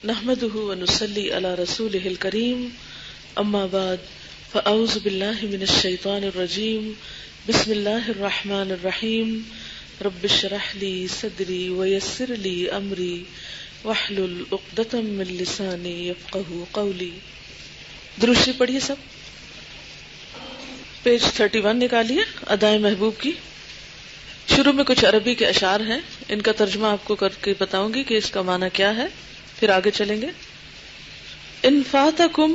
نحمده ونصلي على رسوله الكريم اما بعد فاعوذ بالله من الشيطان الرجيم بسم الله الرحمن الرحيم رب اشرح لي صدري ويسر لي امري واحلل عقدة من لساني يفقهوا قولي. درود شریف پڑھیے سب. پیج 31 نکالیے ادائے محبوب کی. شروع میں کچھ عربی کے اشعار ہیں، ان کا ترجمہ آپ کو کر کے بتاؤں گی کہ اس کا معنی کیا ہے، پھر آگے چلیں گے. ان فاتکم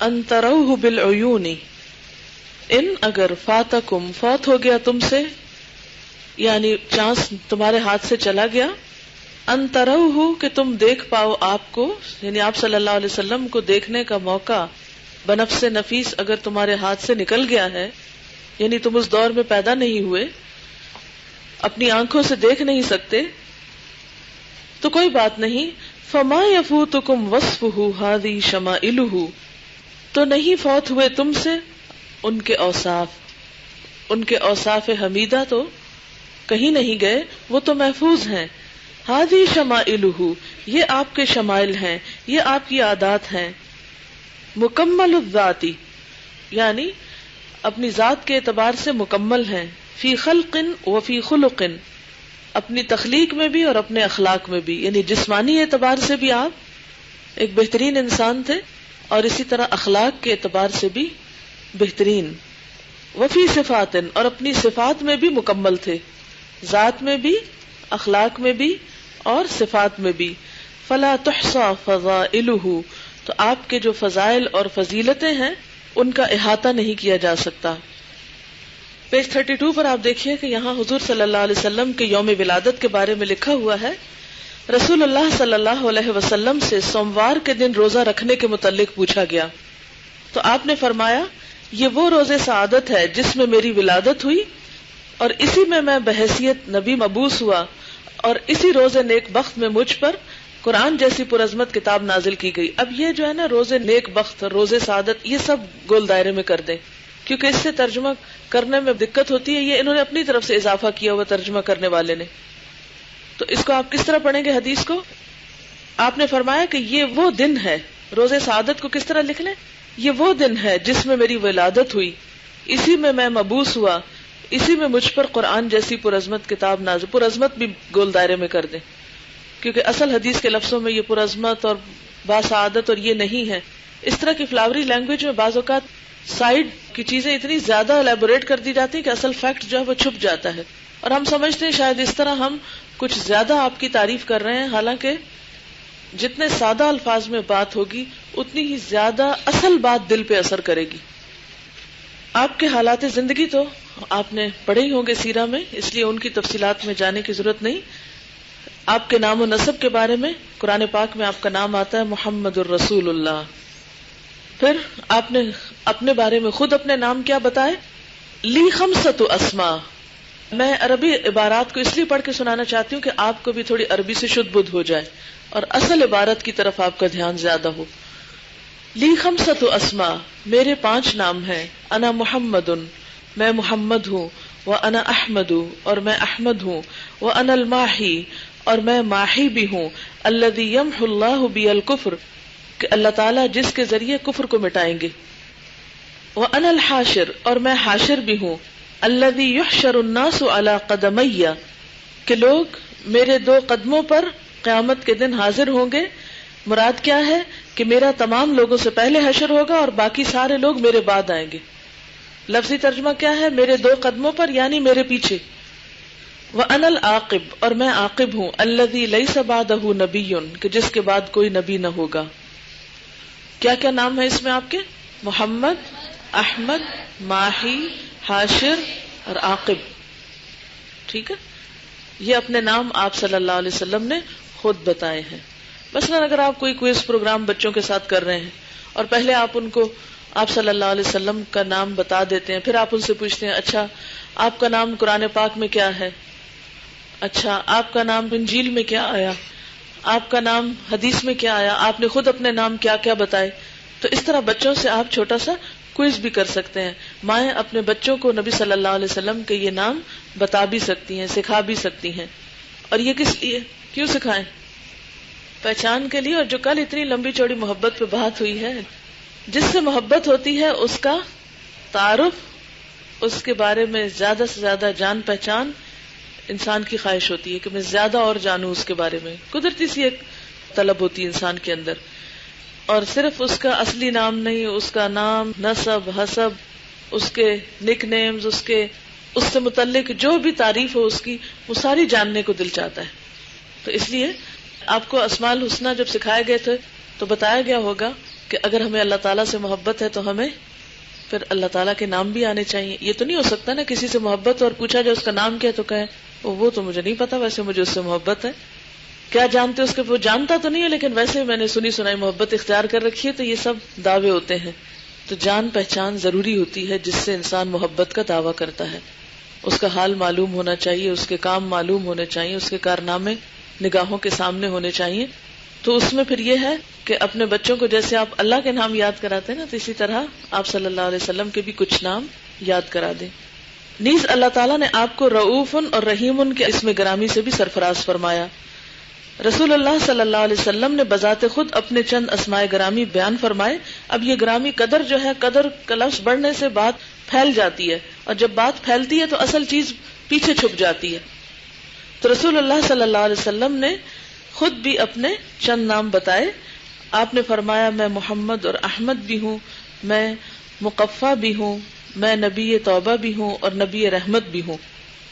ان تروہ بالعیون، ان اگر فاتکم فوت ہو گیا تم سے، یعنی چانس تمہارے ہاتھ سے چلا گیا، ان تروہ کہ تم دیکھ پاؤ آپ کو، یعنی آپ صلی اللہ علیہ وسلم کو دیکھنے کا موقع بنفس نفیس اگر تمہارے ہاتھ سے نکل گیا ہے، یعنی تم اس دور میں پیدا نہیں ہوئے، اپنی آنکھوں سے دیکھ نہیں سکتے، تو کوئی بات نہیں. فما یفوتکم وصفہ ہذی شمائلہ، تو نہیں فوت ہوئے تم سے ان کے اوصاف حمیدہ تو کہیں نہیں گئے، وہ تو محفوظ ہیں. ہذی شمائلہ، یہ آپ کے شمائل ہیں، یہ آپ کی عادات ہیں. مکمل الذاتی، یعنی اپنی ذات کے اعتبار سے مکمل ہیں. فی خلق وفی خلق، اپنی تخلیق میں بھی اور اپنے اخلاق میں بھی، یعنی جسمانی اعتبار سے بھی آپ ایک بہترین انسان تھے اور اسی طرح اخلاق کے اعتبار سے بھی بہترین. وفی صفات، اور اپنی صفات میں بھی مکمل تھے، ذات میں بھی، اخلاق میں بھی اور صفات میں بھی. فلا تحصى فضائلہ، تو آپ کے جو فضائل اور فضیلتیں ہیں ان کا احاطہ نہیں کیا جا سکتا. پیج 32 پر آپ دیکھیے کہ یہاں حضور صلی اللہ علیہ وسلم کے یوم ولادت کے بارے میں لکھا ہوا ہے. رسول اللہ صلی اللہ علیہ وسلم سے سوموار کے دن روزہ رکھنے کے متعلق پوچھا گیا تو آپ نے فرمایا، یہ وہ روزے سعادت ہے جس میں میری ولادت ہوئی اور اسی میں میں بحیثیت نبی مبعوث ہوا، اور اسی روزے نیک بخت میں مجھ پر قرآن جیسی پرعظمت کتاب نازل کی گئی. اب یہ جو ہے نا روزے نیک بخت، روزے سعادت، یہ سب گول دائرے میں کر دیں، کیونکہ اس سے ترجمہ کرنے میں دقت ہوتی ہے. یہ انہوں نے اپنی طرف سے اضافہ کیا ہوا ترجمہ کرنے والے نے. تو اس کو آپ کس طرح پڑھیں گے حدیث کو؟ آپ نے فرمایا کہ یہ وہ دن ہے، روزے سعادت کو کس طرح لکھ لیں؟ یہ وہ دن ہے جس میں میری ولادت ہوئی، اسی میں میں مبعوث ہوا، اسی میں مجھ پر قرآن جیسی پرعظمت کتاب نازل. پرعظمت بھی گول دائرے میں کر دیں، کیونکہ اصل حدیث کے لفظوں میں یہ پرعظمت اور باسعادت اور یہ نہیں ہے. اس طرح کی فلاوری لینگویج میں بعض اوقات سائیڈ کی چیزیں اتنی زیادہ الیبوریٹ کر دی جاتی ہیں کہ اصل فیکٹ جو ہے وہ چھپ جاتا ہے، اور ہم سمجھتے ہیں شاید اس طرح ہم کچھ زیادہ آپ کی تعریف کر رہے ہیں، حالانکہ جتنے سادہ الفاظ میں بات ہوگی اتنی ہی زیادہ اصل بات دل پہ اثر کرے گی. آپ کے حالات زندگی تو آپ نے پڑھے ہی ہوں گے سیرہ میں، اس لیے ان کی تفصیلات میں جانے کی ضرورت نہیں. آپ کے نام و نسب کے بارے میں قرآن پاک میں آپ کا نام آتا ہے محمد الرسول اللہ. پھر آپ نے اپنے بارے میں خود اپنے نام کیا بتائے؟ لی خمسۃ اسماء. میں عربی عبارات کو اس لیے پڑھ کے سنانا چاہتی ہوں کہ آپ کو بھی تھوڑی عربی سے شدھ بدھ ہو جائے اور اصل عبارت کی طرف آپ کا دھیان زیادہ ہو. لی خمسۃ اسماء، میرے 5 نام ہیں. انا محمد، میں محمد ہوں. وانا احمد، اور میں احمد ہوں. وانا الماحی، اور میں ماحی بھی ہوں. الذی یمحو اللہ بی الکفر، کہ اللہ تعالیٰ جس کے ذریعے کفر کو مٹائیں گے. وَأَنَا الْحَاشِرُ، اور میں حاشر بھی ہوں. الَّذِي يُحْشَرُ النَّاسُ عَلَىٰ قَدَمَيَّ، کہ لوگ میرے 2 قدموں پر قیامت کے دن حاضر ہوں گے. مراد کیا ہے کہ میرا تمام لوگوں سے پہلے حشر ہوگا اور باقی سارے لوگ میرے بعد آئیں گے. لفظی ترجمہ کیا ہے؟ میرے 2 قدموں پر یعنی میرے پیچھے. وَأَنَا الْعَاقِبُ، اور میں عاقب ہوں. الَّذِي لَيْسَ بَعْدَهُ نَبِيٌّ، کہ جس کے بعد کوئی نبی نہ ہوگا. کیا کیا نام ہے اس میں آپ کے؟ محمد، احمد، ماہی، حاشر اور عاقب. ٹھیک ہے، یہ اپنے نام آپ صلی اللہ علیہ وسلم نے خود بتائے ہیں. مثلا اگر آپ کوئی کوئز پروگرام بچوں کے ساتھ کر رہے ہیں اور پہلے آپ ان کو آپ صلی اللہ علیہ وسلم کا نام بتا دیتے ہیں، پھر آپ ان سے پوچھتے ہیں اچھا آپ کا نام قرآن پاک میں کیا ہے، اچھا آپ کا نام انجیل میں کیا آیا، آپ کا نام حدیث میں کیا آیا، آپ نے خود اپنے نام کیا کیا بتائے. تو اس طرح بچوں سے آپ چھوٹا سا کوئز بھی کر سکتے ہیں. مائیں اپنے بچوں کو نبی صلی اللہ علیہ وسلم کے یہ نام بتا بھی سکتی ہیں، سکھا بھی سکتی ہیں. اور یہ کس لیے، کیوں سکھائیں؟ پہچان کے لیے، اور جو کل اتنی لمبی چوڑی محبت پہ بات ہوئی ہے، جس سے محبت ہوتی ہے اس کا تعارف، اس کے بارے میں زیادہ سے زیادہ جان پہچان انسان کی خواہش ہوتی ہے کہ میں زیادہ اور جانوں اس کے بارے میں، قدرتی سی ایک طلب ہوتی ہے انسان کے اندر. اور صرف اس کا اصلی نام نہیں، اس کا نام، نسب، حسب، اس کے نک نیمز، اس سے متعلق جو بھی تعریف ہو اس کی، وہ ساری جاننے کو دل چاہتا ہے. تو اس لیے آپ کو اسماء الحسنی جب سکھائے گئے تھے تو بتایا گیا ہوگا کہ اگر ہمیں اللہ تعالیٰ سے محبت ہے تو ہمیں پھر اللہ تعالیٰ کے نام بھی آنے چاہیے. یہ تو نہیں ہو سکتا نا کسی سے محبت اور پوچھا جائے اس کا نام کیا تو کہے وہ تو مجھے نہیں پتا، ویسے مجھے اس سے محبت ہے. کیا جانتے اس کے؟ وہ جانتا تو نہیں ہے لیکن ویسے میں نے سنی سنائی محبت اختیار کر رکھی ہے. تو یہ سب دعوے ہوتے ہیں. تو جان پہچان ضروری ہوتی ہے جس سے انسان محبت کا دعویٰ کرتا ہے. اس کا حال معلوم ہونا چاہیے، اس کے کام معلوم ہونے چاہیے، اس کے کارنامے نگاہوں کے سامنے ہونے چاہیے. تو اس میں پھر یہ ہے کہ اپنے بچوں کو جیسے آپ اللہ کے نام یاد کراتے ہیں نا، تو اسی طرح آپ صلی اللہ علیہ وسلم کے بھی کچھ نام یاد کرا دیں. نیز اللہ تعالیٰ نے آپ کو رؤوف اور رحیم کے اسم گرامی سے بھی سرفراز فرمایا. رسول اللہ صلی اللہ علیہ وسلم نے بذات خود اپنے چند اسماء گرامی بیان فرمائے. اب یہ گرامی قدر جو ہے، قدر کا لفظ بڑھنے سے بات پھیل جاتی ہے، اور جب بات پھیلتی ہے تو اصل چیز پیچھے چھپ جاتی ہے. تو رسول اللہ صلی اللہ علیہ وسلم نے خود بھی اپنے چند نام بتائے. آپ نے فرمایا میں محمد اور احمد بھی ہوں، میں مقفع بھی ہوں، میں نبی توبہ بھی ہوں اور نبی رحمت بھی ہوں.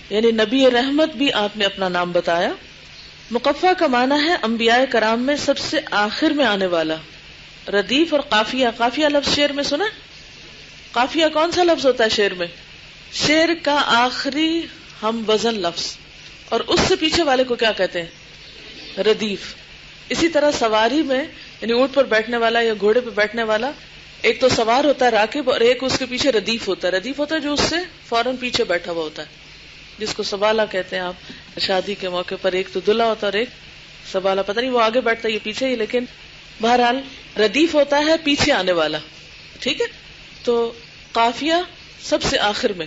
یعنی نبی رحمت بھی آپ نے اپنا نام بتایا. مقفع کا معنی ہے انبیاء کرام میں سب سے آخر میں آنے والا. ردیف اور قافیہ، قافیہ لفظ شعر میں سنا؟ قافیہ کون سا لفظ ہوتا ہے شعر میں؟ شعر کا آخری ہم وزن لفظ، اور اس سے پیچھے والے کو کیا کہتے ہیں؟ ردیف. اسی طرح سواری میں یعنی اونٹ پر بیٹھنے والا یا گھوڑے پہ بیٹھنے والا، ایک تو سوار ہوتا ہے راکب، اور ایک اس کے پیچھے ردیف ہوتا ہے. ردیف ہوتا ہے جو اس سے فوراً پیچھے بیٹھا ہوا ہوتا ہے، جس کو سبالہ کہتے ہیں. آپ شادی کے موقع پر ایک تو دلہا ہوتا ہے اور ایک سبالہ، پتہ نہیں وہ آگے بیٹھتا ہے یہ پیچھے ہی، لیکن بہرحال ردیف ہوتا ہے پیچھے آنے والا. ٹھیک ہے. تو قافیہ سب سے آخر میں.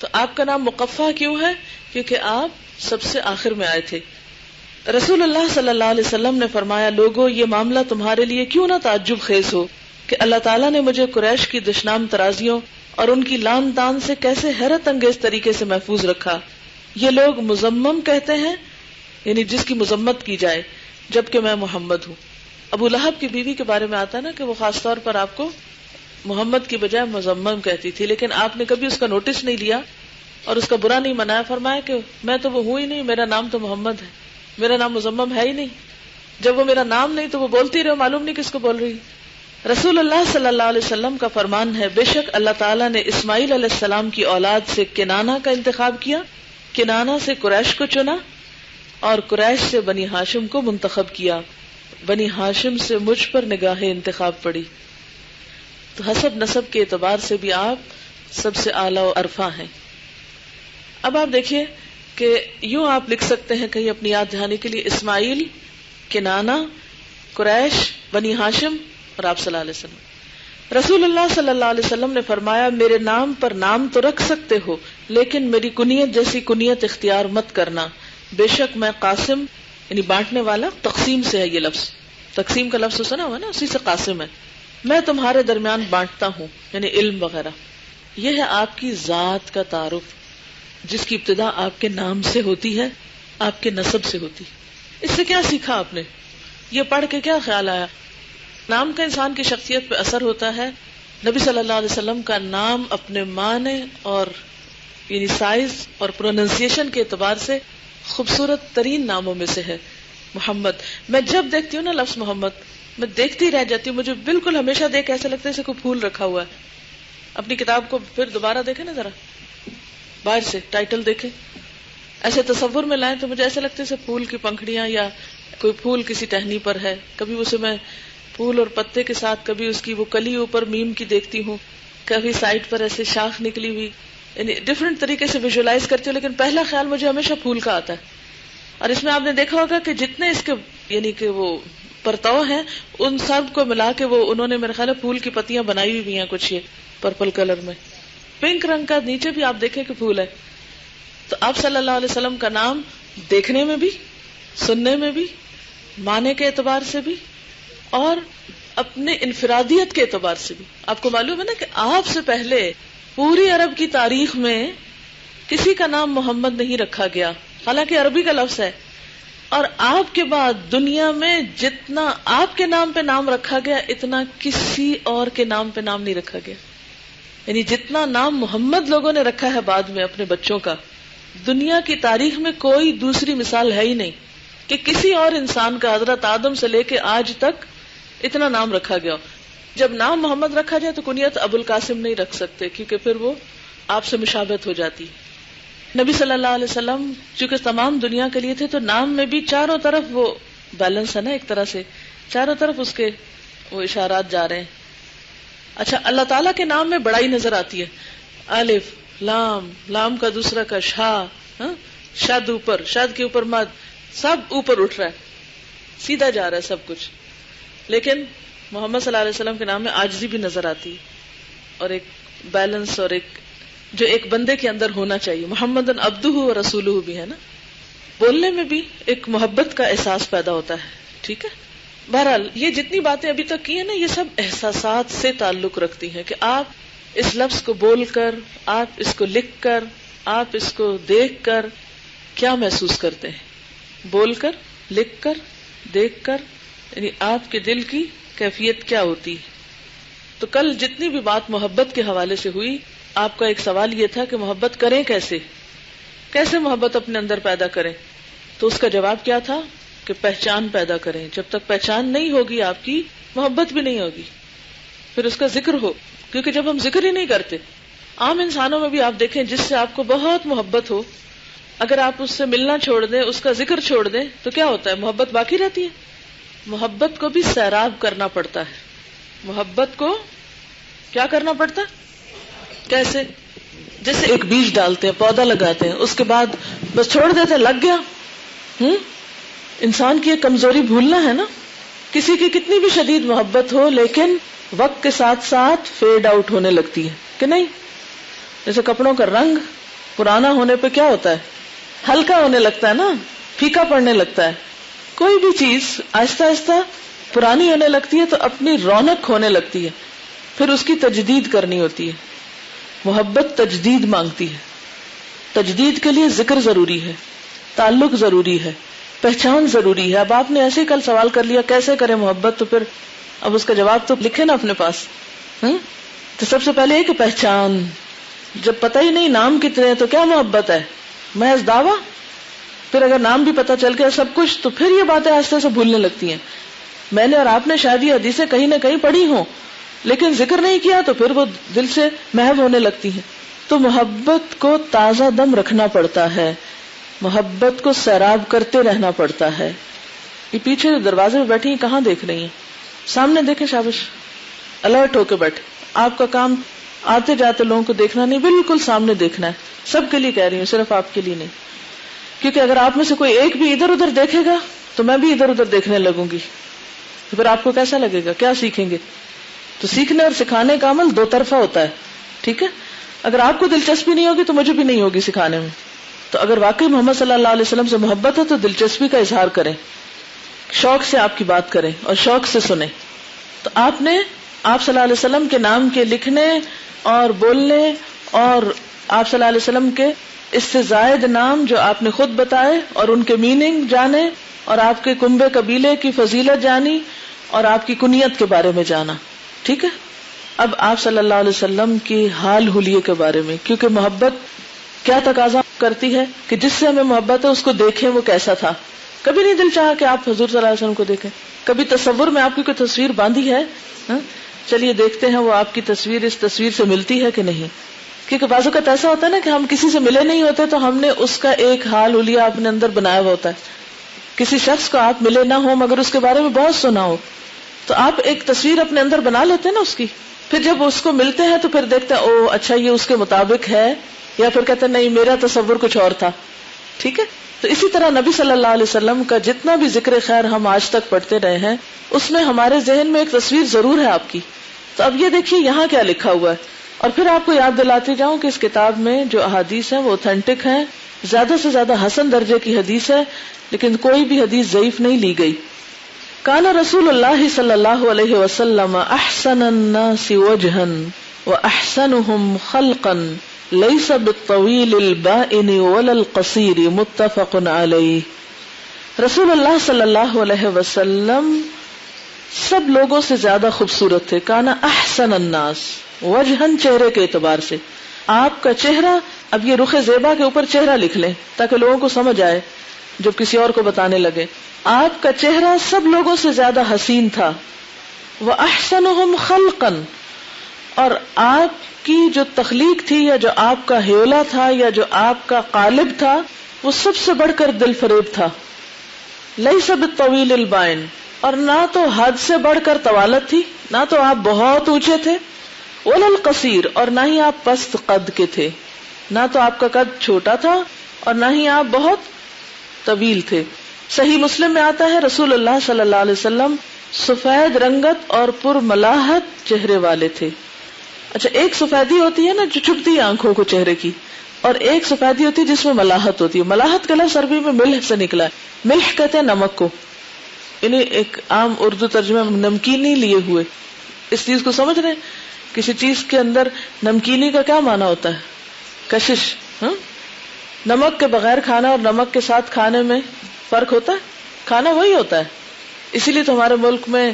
تو آپ کا نام مقفع کیوں ہے؟ کیونکہ آپ سب سے آخر میں آئے تھے. رسول اللہ صلی اللہ علیہ وسلم نے فرمایا لوگو یہ معاملہ تمہارے لیے کیوں نہ تعجب خیز ہو کہ اللہ تعالیٰ نے مجھے قریش کی دشنام ترازیوں اور ان کی لان تان سے کیسے حیرت انگیز طریقے سے محفوظ رکھا. یہ لوگ مذمم کہتے ہیں، یعنی جس کی مذمت کی جائے، جبکہ میں محمد ہوں. ابو لہب کی بیوی کے بارے میں آتا ہے نا کہ وہ خاص طور پر آپ کو محمد کی بجائے مذمم کہتی تھی، لیکن آپ نے کبھی اس کا نوٹس نہیں لیا اور اس کا برا نہیں منایا. فرمایا کہ میں تو وہ ہوں ہی نہیں، میرا نام تو محمد ہے، میرا نام مذمم ہے ہی نہیں. جب وہ میرا نام نہیں تو وہ بولتی رہو، معلوم نہیں کس کو بول رہی. رسول اللہ صلی اللہ علیہ وسلم کا فرمان ہے بے شک اللہ تعالیٰ نے اسماعیل علیہ السلام کی اولاد سے کنانہ کا انتخاب کیا، کنانہ سے قریش کو چنا، اور قریش سے بنی ہاشم کو منتخب کیا. بنی ہاشم سے مجھ پر نگاہ انتخاب پڑی. تو حسب نسب کے اعتبار سے بھی آپ سب سے اعلیٰ و ارفع ہیں. اب آپ دیکھیے کہ یوں آپ لکھ سکتے ہیں کہیں اپنی یاد دہانی کے لیے، اسماعیل، کنانہ، قریش، بنی ہاشم اور آپ صلی اللہ علیہ وسلم. رسول اللہ صلی اللہ علیہ وسلم نے فرمایا میرے نام پر نام تو رکھ سکتے ہو لیکن میری کنیت جیسی کنیت اختیار مت کرنا. بے شک میں قاسم، یعنی بانٹنے والا، تقسیم سے ہے یہ لفظ، تقسیم کا لفظ سنا ہوا نا، اسی سے قاسم ہے. میں تمہارے درمیان بانٹتا ہوں، یعنی علم وغیرہ. یہ ہے آپ کی ذات کا تعارف، جس کی ابتدا آپ کے نام سے ہوتی ہے، آپ کے نسب سے ہوتی. اس سے کیا سیکھا آپ نے؟ یہ پڑھ کے کیا خیال آیا؟ نام کا انسان کی شخصیت پہ اثر ہوتا ہے. نبی صلی اللہ علیہ وسلم کا نام اپنے معنی اور یعنی سائز اور پروننسیشن کے اعتبار سے خوبصورت ترین ناموں میں سے ہے محمد. میں جب دیکھتی ہوں نا لفظ محمد، میں دیکھتی رہ جاتی ہوں. مجھے بالکل ہمیشہ دیکھ ایسا لگتا ہے جیسے کوئی پھول رکھا ہوا ہے. اپنی کتاب کو پھر دوبارہ دیکھیں نا، ذرا باہر سے ٹائٹل دیکھیں، ایسے تصور میں لائیں تو مجھے ایسا لگتا ہے جیسے پھول کی پنکھڑیاں یا کوئی پھول کسی ٹہنی پر ہے. کبھی اسے میں پھول اور پتے کے ساتھ، کبھی اس کی وہ کلی اوپر میم کی دیکھتی ہوں، کبھی سائڈ پر ایسے شاخ نکلی ہوئی، یعنی ڈفرینٹ طریقے سے ویژولائز کرتی ہوں. لیکن پہلا خیال مجھے ہمیشہ پھول کا آتا ہے. اور اس میں آپ نے دیکھا ہوگا کہ جتنے اس کے یعنی کہ وہ پرتاؤ ہیں ان سب کو ملا کے وہ انہوں نے میرے خیال ہے پھول کی پتیاں بنائی ہوئی ہیں کچھ، یہ پرپل کلر میں، پنک رنگ کا نیچے بھی آپ دیکھیں کہ پھول ہے. تو آپ صلی اللہ علیہ وسلم کا نام دیکھنے میں بھی، سننے میں بھی معنی کے اعتبار سے بھی اور اپنے انفرادیت کے اعتبار سے بھی. آپ کو معلوم ہے نا کہ آپ سے پہلے پوری عرب کی تاریخ میں کسی کا نام محمد نہیں رکھا گیا، حالانکہ عربی کا لفظ ہے. اور آپ کے بعد دنیا میں جتنا آپ کے نام پہ نام رکھا گیا اتنا کسی اور کے نام پہ نام نہیں رکھا گیا. یعنی جتنا نام محمد لوگوں نے رکھا ہے بعد میں اپنے بچوں کا، دنیا کی تاریخ میں کوئی دوسری مثال ہے ہی نہیں کہ کسی اور انسان کا حضرت آدم سے لے کے آج تک اتنا نام رکھا گیا. جب نام محمد رکھا جائے تو کنیت ابو القاسم نہیں رکھ سکتے کیونکہ پھر وہ آپ سے مشابہت ہو جاتی. نبی صلی اللہ علیہ وسلم چونکہ تمام دنیا کے لیے تھے تو نام میں بھی چاروں طرف وہ بیلنس ہے نا، ایک طرح سے چاروں طرف اس کے وہ اشارات جا رہے ہیں. اچھا، اللہ تعالیٰ کے نام میں بڑائی نظر آتی ہے. الف لام، لام کا دوسرا کا شا، شد اوپر، شد کے اوپر مد، سب اوپر اٹھ رہا ہے، سیدھا جا رہا ہے سب کچھ. لیکن محمد صلی اللہ علیہ وسلم کے نام میں عاجزی بھی نظر آتی ہے اور ایک بیلنس اور ایک جو ایک بندے کے اندر ہونا چاہیے. محمد عبدہ و رسولہ بھی ہے نا. بولنے میں بھی ایک محبت کا احساس پیدا ہوتا ہے. ٹھیک ہے. بہرحال یہ جتنی باتیں ابھی تک کی ہیں نا، یہ سب احساسات سے تعلق رکھتی ہیں کہ آپ اس لفظ کو بول کر، آپ اس کو لکھ کر، آپ اس کو دیکھ کر کیا محسوس کرتے ہیں. بول کر، لکھ کر، دیکھ کر، یعنی آپ کے دل کی کیفیت کیا ہوتی ہے. تو کل جتنی بھی بات محبت کے حوالے سے ہوئی، آپ کا ایک سوال یہ تھا کہ محبت کریں کیسے، کیسے محبت اپنے اندر پیدا کریں. تو اس کا جواب کیا تھا کہ پہچان پیدا کریں. جب تک پہچان نہیں ہوگی آپ کی، محبت بھی نہیں ہوگی. پھر اس کا ذکر ہو، کیونکہ جب ہم ذکر ہی نہیں کرتے، عام انسانوں میں بھی آپ دیکھیں جس سے آپ کو بہت محبت ہو، اگر آپ اس سے ملنا چھوڑ دیں، اس کا ذکر چھوڑ دیں تو کیا ہوتا ہے؟ محبت باقی رہتی ہے. محبت کو بھی سیراب کرنا پڑتا ہے. محبت کو کیا کرنا پڑتا ہے؟ کیسے؟ جیسے ایک بیج ڈالتے ہیں، پودا لگاتے ہیں، اس کے بعد بس چھوڑ دیتے ہیں، لگ گیا. انسان کی ایک کمزوری بھولنا ہے نا. کسی کی کتنی بھی شدید محبت ہو لیکن وقت کے ساتھ ساتھ فیڈ آؤٹ ہونے لگتی ہے کہ نہیں. جیسے کپڑوں کا رنگ پرانا ہونے پہ کیا ہوتا ہے؟ ہلکا ہونے لگتا ہے نا، پھیکا پڑنے لگتا ہے. کوئی بھی چیز آہستہ آہستہ پرانی ہونے لگتی ہے تو اپنی رونق ہونے لگتی ہے، پھر اس کی تجدید کرنی ہوتی ہے. محبت تجدید مانگتی ہے. تجدید کے لیے ذکر ضروری ہے، تعلق ضروری ہے، پہچان ضروری ہے. اب آپ نے ایسے کل سوال کر لیا کیسے کریں محبت، تو پھر اب اس کا جواب تو لکھے نا اپنے پاس. تو سب سے پہلے کہ پہچان. جب پتہ ہی نہیں نام کتنے ہیں تو کیا محبت ہے؟ محض دعویٰ. پھر اگر نام بھی پتہ چل گیا سب کچھ تو پھر یہ باتیں آہستہ سے بھولنے لگتی ہیں. میں نے اور آپ نے شاید یہ حدیثیں کہیں نہ کہیں پڑھی ہوں لیکن ذکر نہیں کیا تو پھر وہ دل سے محو ہونے لگتی ہیں. تو محبت کو تازہ دم رکھنا پڑتا ہے، محبت کو سیراب کرتے رہنا پڑتا ہے. یہ پیچھے جو دروازے میں بیٹھی ہیں کہاں دیکھ رہی ہیں؟ سامنے دیکھیں. شابش، الرٹ ہو کے بیٹھے. آپ کا کام آتے جاتے لوگوں کو دیکھنا نہیں، بالکل سامنے دیکھنا ہے. سب کے لیے کہہ رہی ہوں، صرف آپ کے لیے نہیں. کیونکہ اگر آپ میں سے کوئی ایک بھی ادھر ادھر دیکھے گا تو میں بھی ادھر ادھر دیکھنے لگوں گی، تو پھر آپ کو کیسا لگے گا؟ کیا سیکھیں گے؟ تو سیکھنے اور سکھانے کا عمل دو طرفہ ہوتا ہے. ٹھیک ہے. اگر آپ کو دلچسپی نہیں ہوگی تو مجھے بھی نہیں ہوگی سکھانے میں. تو اگر واقعی محمد صلی اللہ علیہ وسلم سے محبت ہے تو دلچسپی کا اظہار کریں، شوق سے آپ کی بات کریں اور شوق سے سنیں. تو آپ نے آپ صلی اللہ علیہ وسلم کے نام کے لکھنے اور بولنے اور آپ صلی اللہ علیہ وسلم کے اس سے زائد نام جو آپ نے خود بتائے اور ان کے میننگ جانے اور آپ کے کنبے قبیلے کی فضیلت جانی اور آپ کی کنیت کے بارے میں جانا. ٹھیک ہے. اب آپ صلی اللہ علیہ وسلم کی حال حلیے کے بارے میں، کیونکہ محبت کیا تقاضا کرتی ہے کہ جس سے ہمیں محبت ہے اس کو دیکھیں وہ کیسا تھا. کبھی نہیں دل چاہا کہ آپ حضور صلی اللہ علیہ وسلم کو دیکھیں؟ کبھی تصور میں آپ کی کوئی تصویر باندھی ہے؟ چلیے دیکھتے ہیں وہ آپ کی تصویر اس تصویر سے ملتی ہے کہ نہیں. کیونکہ بعض اوقات ایسا ہوتا ہے نا کہ ہم کسی سے ملے نہیں ہوتے تو ہم نے اس کا ایک حال حلیہ اپنے اندر بنایا ہوا ہوتا ہے. کسی شخص کو آپ ملے نہ ہو مگر اس کے بارے میں بہت سنا ہو تو آپ ایک تصویر اپنے اندر بنا لیتے ہیں نا اس کی. پھر جب اس کو ملتے ہیں تو پھر دیکھتے ہیں او اچھا یہ اس کے مطابق ہے، یا پھر کہتے ہیں نہیں میرا تصور کچھ اور تھا. ٹھیک ہے. تو اسی طرح نبی صلی اللہ علیہ وسلم کا جتنا بھی ذکر خیر ہم آج تک پڑھتے رہے ہیں اس میں ہمارے ذہن میں ایک تصویر ضرور ہے آپ کی. تو اب یہ دیکھیے یہاں کیا لکھا ہوا ہے، اور پھر آپ کو یاد دلاتی جاؤں کہ اس کتاب میں جو احادیث ہیں وہ اوتھینٹک ہیں، زیادہ سے زیادہ حسن درجے کی حدیث ہے، لیکن کوئی بھی حدیث ضعیف نہیں لی گئی. کان رسول اللہ صلی اللہ علیہ وسلم احسن الناس وجہا واحسنهم خلقا لیس بالطویل البائن ولا القصیر متفق علیہ۔ رسول اللہ صلی اللہ علیہ وسلم سب لوگوں سے زیادہ خوبصورت تھے۔ کانا احسن الناس وجہن، چہرے کے اعتبار سے، آپ کا چہرہ، اب یہ رخ زیبا کے اوپر چہرہ لکھ لیں تاکہ لوگوں کو سمجھ آئے جب کسی اور کو بتانے لگے، آپ کا چہرہ سب لوگوں سے زیادہ حسین تھا۔ وَأَحْسَنُهُمْ خَلْقًا، اور آپ کی جو تخلیق تھی یا جو آپ کا ہیولا تھا یا جو آپ کا قالب تھا وہ سب سے بڑھ کر دل فریب تھا۔ لَيْسَ بِالطَّوِيلِ الْبَائِنِ، اور نہ تو حد سے بڑھ کر طوالت تھی، نہ تو آپ بہت اونچے تھے، وَلَا الْقَصِيرِ، اور نہ ہی آپ پست قد کے تھے، نہ تو آپ کا قد چھوٹا تھا اور نہ ہی آپ بہت طویل تھے۔ صحیح مسلم میں آتا ہے رسول اللہ صلی اللہ علیہ وسلم سفید رنگت اور پرملاحت چہرے والے تھے۔ اچھا، ایک سفیدی ہوتی ہے نا جو چھپتی ہے آنکھوں کو چہرے کی، اور ایک سفیدی ہوتی ہے جس میں ملاحت ہوتی ہے۔ ملاحت کا لفظ عربی میں ملح سے نکلا ہے، ملح کہتے ہیں نمک کو، یعنی ایک عام اردو ترجمہ نمکینی لیے ہوئے۔ اس چیز کو سمجھ رہے ہیں؟ کسی چیز کے اندر نمکینی کا کیا معنی ہوتا ہے؟ کشش۔ نمک کے بغیر کھانا اور نمک کے ساتھ کھانے میں فرق ہوتا ہے؟ کھانا وہی ہوتا ہے، اسی لیے تو ہمارے ملک میں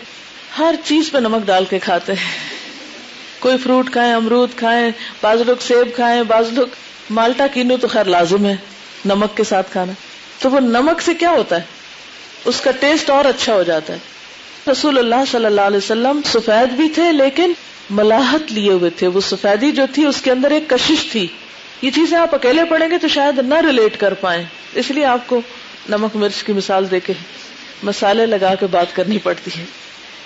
ہر چیز پہ نمک ڈال کے کھاتے ہیں۔ کوئی فروٹ کھائیں، امرود کھائیں، بعض لوگ سیب کھائیں، بعض لوگ مالٹا کینو تو خیر لازم ہے نمک کے ساتھ کھانا۔ تو وہ نمک سے کیا ہوتا ہے؟ اس کا ٹیسٹ اور اچھا ہو جاتا ہے۔ رسول اللہ صلی اللہ علیہ وسلم سفید بھی تھے لیکن ملاحت لیے ہوئے تھے۔ وہ سفیدی جو تھی اس کے اندر ایک کشش تھی۔ یہ چیزیں آپ اکیلے پڑھیں گے تو شاید نہ ریلیٹ کر پائیں، اس لیے آپ کو نمک مرچ کی مثال دے کے مسالے لگا کے بات کرنی پڑتی ہے۔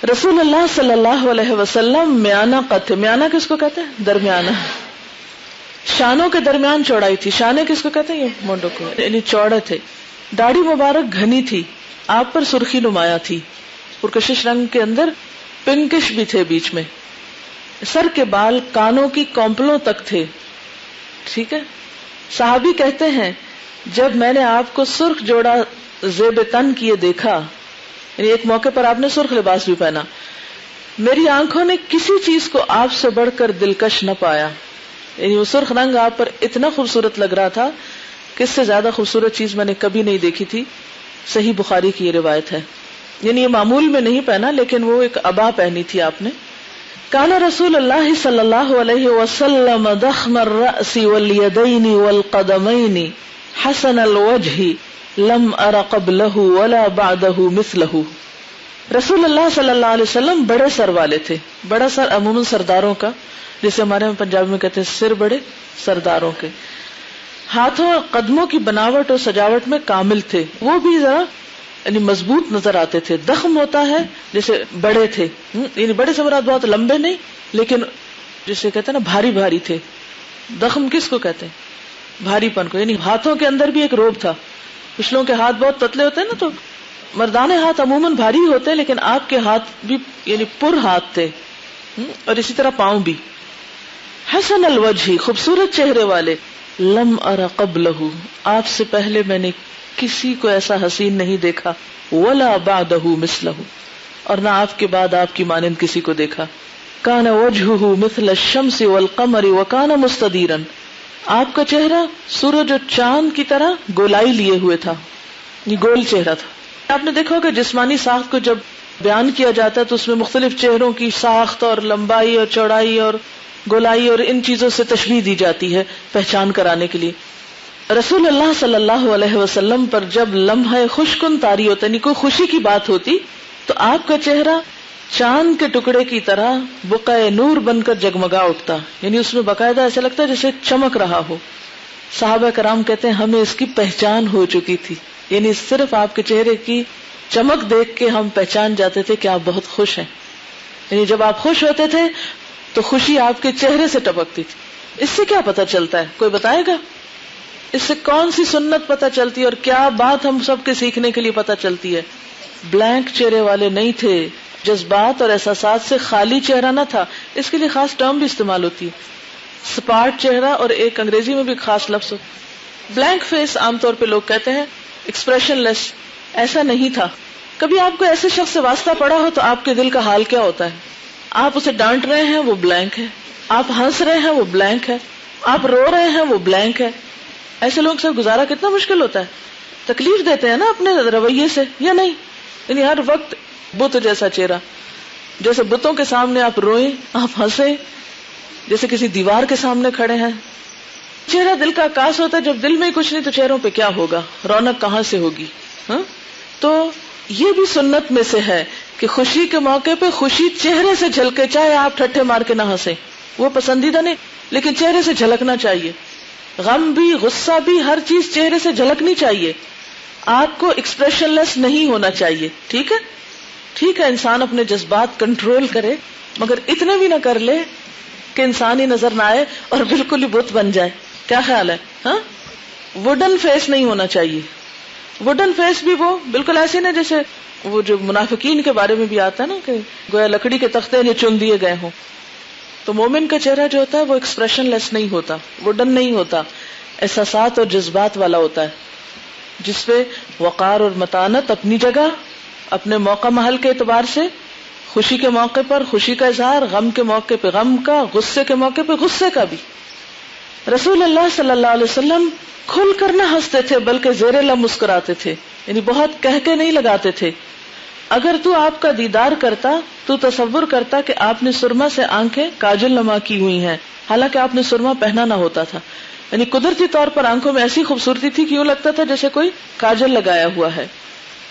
رسول اللہ صلی اللہ علیہ وسلم میانہ قد تھے۔ میانہ کس کو کہتے ہیں؟ درمیانہ۔ شانوں کے درمیان چوڑائی تھی۔ شانے کس کو کہتے ہیں؟ یہ مونڈوں کو، یعنی چوڑے تھے۔ داڑھی مبارک گھنی تھی، آپ پر سرخی نمایاں تھی، پرکشش رنگ کے اندر پنکش بھی تھے بیچ میں۔ سر کے بال کانوں کی کونپلوں تک تھے۔ ٹھیک ہے، صحابی کہتے ہیں جب میں نے آپ کو سرخ جوڑا زیب تن کیے دیکھا، یعنی ایک موقع پر آپ نے سرخ لباس بھی پہنا، میری آنکھوں نے کسی چیز کو آپ سے بڑھ کر دلکش نہ پایا۔ یعنی وہ سرخ رنگ آپ پر اتنا خوبصورت لگ رہا تھا کہ اس سے زیادہ خوبصورت چیز میں نے کبھی نہیں دیکھی تھی۔ صحیح بخاری کی یہ روایت ہے۔ یعنی یہ معمول میں نہیں پہنا لیکن وہ ایک عبا پہنی تھی آپ نے۔ کان رسول اللہ صلی اللہ علیہ وسلم ضخم الرأس والیدین والقدمین حسن الوجہ لم ار قبلہ ولا بعدہ مثلہ۔ رسول اللہ صلی اللہ علیہ وسلم بڑے سر والے تھے۔ بڑا سر عموماً سرداروں کا، جسے ہمارے یہاں پنجابی میں کہتے ہیں سر بڑے، سرداروں کے۔ ہاتھوں اور قدموں کی بناوٹ اور سجاوٹ میں کامل تھے، وہ بھی ذرا یعنی مضبوط نظر آتے تھے۔ دخم ہوتا ہے جیسے بڑے تھے، یعنی بڑے سے مراد بہت لمبے نہیں لیکن جسے کہتے ہیں نا بھاری بھاری تھے۔ دخم کس کو کہتے ہیں؟ بھاری پن کو، یعنی ہاتھوں کے اندر بھی ایک روب تھا۔ کچھ لوگوں کے ہاتھ بہت پتلے ہوتے ہیں نا، تو مردانے ہاتھ عموماً بھاری ہوتے ہیں لیکن آپ کے ہاتھ بھی یعنی پر ہاتھ تھے، اور اسی طرح پاؤں بھی۔ حسن الوجہ، خوبصورت چہرے والے۔ لم ار قبلہ، آپ سے پہلے میں نے کسی کو ایسا حسین نہیں دیکھا۔ ولا بعدہ مثلہ، اور نہ آپ کے بعد آپ کی مانند کسی کو دیکھا۔ کان وجہہ مثل الشمس والقمر وکان مستدیرا، آپ کا چہرہ سورج اور چاند کی طرح گولائی لیے ہوئے تھا، یہ گول چہرہ تھا۔ آپ نے دیکھا کہ جسمانی ساخت کو جب بیان کیا جاتا ہے تو اس میں مختلف چہروں کی ساخت اور لمبائی اور چوڑائی اور گولائی اور ان چیزوں سے تشبیہ دی جاتی ہے پہچان کرانے کے لیے۔ رسول اللہ صلی اللہ علیہ وسلم پر جب لمحہ خوشکن طاری ہوتا یعنی کوئی خوشی کی بات ہوتی تو آپ کا چہرہ چاند کے ٹکڑے کی طرح بقعہ نور بن کر جگمگا اٹھتا، یعنی اس میں باقاعدہ ایسا لگتا ہے جیسے چمک رہا ہو۔ صحابہ کرام کہتے ہیں ہمیں اس کی پہچان ہو چکی تھی، یعنی صرف آپ کے چہرے کی چمک دیکھ کے ہم پہچان جاتے تھے کہ آپ بہت خوش ہیں۔ یعنی جب آپ خوش ہوتے تھے تو خوشی آپ کے چہرے سے ٹپکتی تھی۔ اس سے کیا پتہ چلتا ہے؟ کوئی بتائے گا؟ اس سے کون سی سنت پتہ چلتی ہے اور کیا بات ہم سب کے سیکھنے کے لیے پتہ چلتی ہے؟ بلینک چہرے والے نہیں تھے، جذبات اور احساسات سے خالی چہرہ نہ تھا۔ اس کے لیے خاص ٹرم بھی استعمال ہوتی ہے، سپاٹ چہرہ، اور ایک انگریزی میں بھی خاص لفظ بلینک فیس عام طور پہ لوگ کہتے ہیں ایکسپریشن لیس، ایسا نہیں تھا۔ کبھی آپ کو ایسے شخص سے واسطہ پڑا ہو تو آپ کے دل کا حال کیا ہوتا ہے؟ آپ اسے ڈانٹ رہے ہیں وہ بلینک ہے، آپ ہنس رہے ہیں وہ بلینک ہے، آپ رو رہے ہیں وہ بلینک ہے. ایسے لوگ سے گزارا کتنا مشکل ہوتا ہے. تکلیف دیتے ہیں نا اپنے رویے سے یا نہیں؟ یعنی ہر وقت بت جیسا چہرہ، جیسے بتوں کے سامنے آپ روئیں، آپ ہنسیں، جیسے کسی دیوار کے سامنے کھڑے ہیں. چہرہ دل کا عکاس ہوتا ہے. جب دل میں ہی کچھ نہیں تو چہروں پہ کیا ہوگا، رونق کہاں سے ہوگی؟ تو یہ بھی سنت میں سے ہے کہ خوشی کے موقع پہ خوشی چہرے سے جھلکے، چاہے آپ ٹھٹھے مار کے نہ ہنسیں، وہ پسندیدہ نہیں، لیکن چہرے سے جھلکنا چاہیے. غم بھی، غصہ بھی، ہر چیز چہرے سے جھلکنی چاہیے. آپ کو ایکسپریشن لیس نہیں ہونا چاہیے. ٹھیک ہے، ٹھیک ہے، انسان اپنے جذبات کنٹرول کرے، مگر اتنے بھی نہ کر لے کہ انسان ہی نظر نہ آئے اور بالکل ہی بت بن جائے. کیا خیال ہے؟ ہاں، ووڈن فیس نہیں ہونا چاہیے. ووڈن فیس بھی وہ بالکل ایسے نا جیسے وہ جو منافقین کے بارے میں بھی آتا ہے نا کہ گویا لکڑی کے تختے نے چن دیے گئے ہوں. تو مومن کا چہرہ جو ہوتا ہے وہ ایکسپریشن لیس نہیں ہوتا، ووڈن نہیں ہوتا، احساسات اور جذبات والا ہوتا ہے، جس پہ وقار اور متانت اپنی جگہ، اپنے موقع محل کے اعتبار سے، خوشی کے موقع پر خوشی کا اظہار، غم کے موقع پہ غم کا، غصے کے موقع پہ غصے کا بھی. رسول اللہ صلی اللہ علیہ وسلم کھل کر نہ ہنستے تھے بلکہ زیر لب مسکراتے تھے، یعنی بہت کہہ کے نہیں لگاتے تھے. اگر تو آپ کا دیدار کرتا تو تصور کرتا کہ آپ نے سرما سے آنکھیں کاجل نما کی ہوئی ہیں، حالانکہ آپ نے سرما پہنا نہ ہوتا تھا. یعنی قدرتی طور پر آنکھوں میں ایسی خوبصورتی تھی کہ یوں لگتا تھا جیسے کوئی کاجل لگایا ہوا ہے.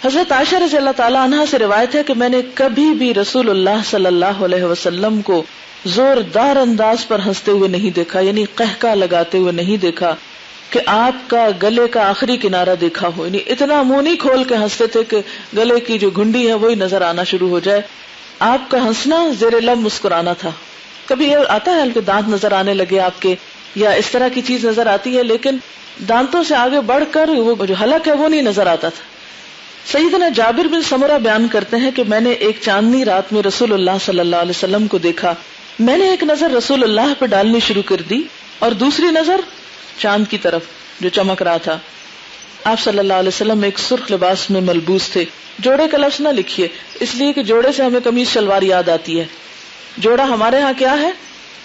حضرت عائشہ رضی اللہ تعالیٰ عنہا سے روایت ہے کہ میں نے کبھی بھی رسول اللہ صلی اللہ علیہ وسلم کو زوردار انداز پر ہنستے ہوئے نہیں دیکھا، یعنی قہقہ لگاتے ہوئے نہیں دیکھا کہ آپ کا گلے کا آخری کنارہ دیکھا ہو. یعنی اتنا منہ نہیں کھول کے ہنستے تھے کہ گلے کی جو گھنڈی ہے وہی نظر آنا شروع ہو جائے. آپ کا ہنسنا زیر لب مسکرانا تھا. کبھی یہ آتا ہے کہ دانت نظر آنے لگے آپ کے، یا اس طرح کی چیز نظر آتی ہے، لیکن دانتوں سے آگے بڑھ کر وہ جو حلق ہے وہ نہیں نظر آتا تھا. سیدنا جابر بن سمرہ بیان کرتے ہیں کہ میں نے ایک چاندنی رات میں رسول اللہ صلی اللہ علیہ وسلم کو دیکھا. میں نے ایک نظر رسول اللہ پہ ڈالنی شروع کر دی اور دوسری نظر چاند کی طرف جو چمک رہا تھا. آپ صلی اللہ علیہ وسلم ایک سرخ لباس میں ملبوس تھے. جوڑے کا لفظ نہ لکھیے، اس لیے کہ جوڑے سے ہمیں قمیص شلوار یاد آتی ہے. جوڑا ہمارے ہاں کیا ہے؟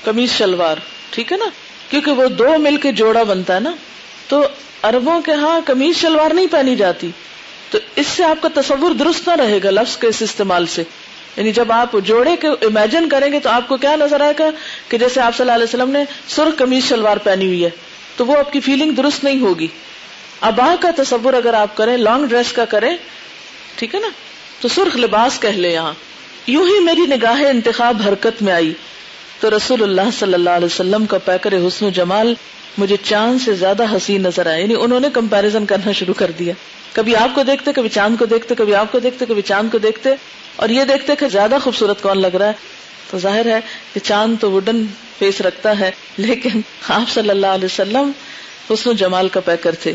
قمیص شلوار، ٹھیک ہے نا، کیونکہ وہ دو مل کے جوڑا بنتا ہے نا. تو عربوں کے ہاں قمیص شلوار نہیں پہنی جاتی. تو اس سے آپ کا تصور درست نہ رہے گا لفظ کے اس استعمال سے. یعنی جب آپ جوڑے کے امیجن کریں گے تو آپ کو کیا نظر آئے گا کہ جیسے آپ صلی اللہ علیہ وسلم نے سرخ قمیص شلوار پہنی ہوئی ہے، تو وہ آپ کی فیلنگ درست نہیں ہوگی. ابا کا تصور اگر آپ کریں، لانگ ڈریس کا کریں، ٹھیک ہے نا، تو سرخ لباس کہہ لیں. یہاں یوں ہی میری نگاہ انتخاب حرکت میں آئی تو رسول اللہ صلی اللہ علیہ وسلم کا پیکر حسن و جمال مجھے چاند سے زیادہ حسین نظر آیا. یعنی انہوں نے کمپیریزن کرنا شروع کر دیا. کبھی آپ کو دیکھتے، کبھی چاند کو دیکھتے، کبھی آپ کو دیکھتے، کبھی چاند کو دیکھتے، اور یہ دیکھتے کہ زیادہ خوبصورت کون لگ رہا ہے. تو ظاہر ہے کہ چاند تو ووڈن فیس رکھتا ہے، لیکن آپ صلی اللہ علیہ وسلم حسن و جمال کا پیکر تھے.